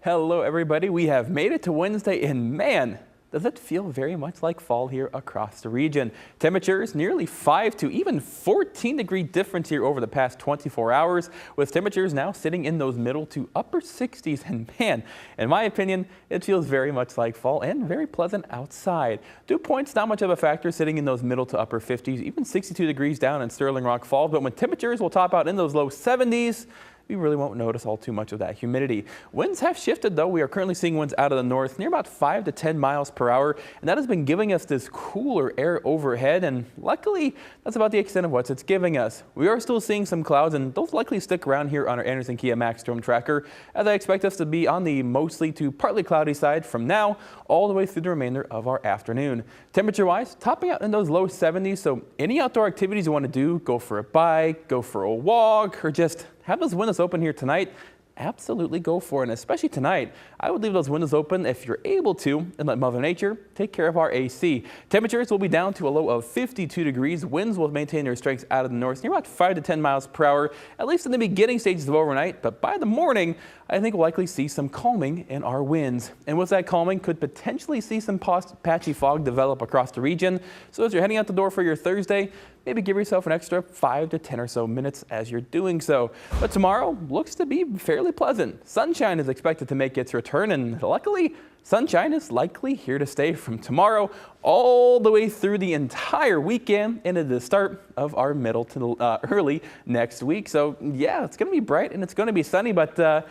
Hello everybody, we have made it to Wednesday and man, does it feel very much like fall here across the region. Temperatures nearly 5 to even 14-degree difference here over the past 24 hours, with temperatures now sitting in those middle to upper 60s. And man, in my opinion, it feels very much like fall and very pleasant outside. Dew points not much of a factor, sitting in those middle to upper 50s, even 62 degrees down in Sterling Rock Falls. But when temperatures will top out in those low 70s, we really won't notice all too much of that humidity. Winds have shifted though. We are currently seeing winds out of the north near about 5 to 10 miles per hour, and that has been giving us this cooler air overhead, and luckily that's about the extent of what it's giving us. We are still seeing some clouds, and those likely stick around here on our Anderson Kia Max Storm Tracker, as I expect us to be on the mostly to partly cloudy side from now all the way through the remainder of our afternoon. Temperature wise, topping out in those low 70s, so any outdoor activities you want to do, go for a bike, go for a walk, or just have those windows open here tonight, absolutely go for it. And especially tonight, I would leave those windows open if you're able to and let Mother Nature take care of our AC. Temperatures will be down to a low of 52 degrees. Winds will maintain their strengths out of the north near about 5 to 10 miles per hour, at least in the beginning stages of overnight. But by the morning, I think we'll likely see some calming in our winds. And with that calming, could potentially see some patchy fog develop across the region. So as you're heading out the door for your Thursday, maybe give yourself an extra 5 to 10 or so minutes as you're doing so. But tomorrow looks to be fairly pleasant. Sunshine is expected to make its return, and luckily, sunshine is likely here to stay from tomorrow all the way through the entire weekend into the start of our middle to early next week. So yeah, it's going to be bright and it's going to be sunny, but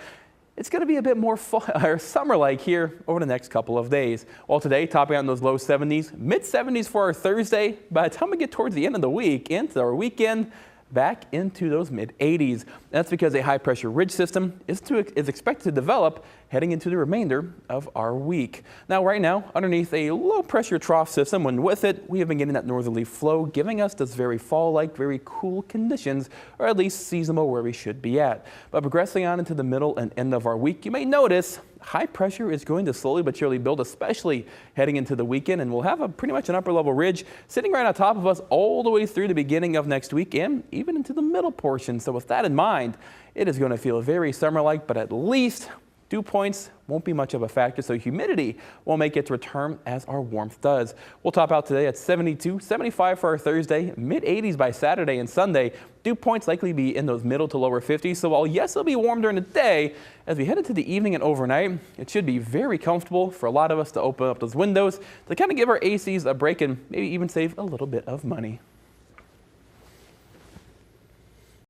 it's going to be a bit more summer-like here over the next couple of days. Well, today, topping out in those low 70s, mid-70s for our Thursday. By the time we get towards the end of the week, into our weekend, back into those mid-80s. That's because a high-pressure ridge system is expected to develop heading into the remainder of our week. Now, right now, underneath a low-pressure trough system, and with it, we have been getting that northerly flow, giving us this very fall-like, very cool conditions, or at least seasonable where we should be at. But progressing on into the middle and end of our week, you may notice high pressure is going to slowly but surely build, especially heading into the weekend, and we'll have pretty much an upper level ridge sitting right on top of us all the way through the beginning of next week and even into the middle portion. So with that in mind, it is going to feel very summer-like, but at least dew points won't be much of a factor, so humidity will make its return as our warmth does. We'll top out today at 72, 75 for our Thursday, mid-80s by Saturday and Sunday. Dew points likely be in those middle to lower 50s, so while yes, it'll be warm during the day, as we head into the evening and overnight, it should be very comfortable for a lot of us to open up those windows to kind of give our ACs a break and maybe even save a little bit of money.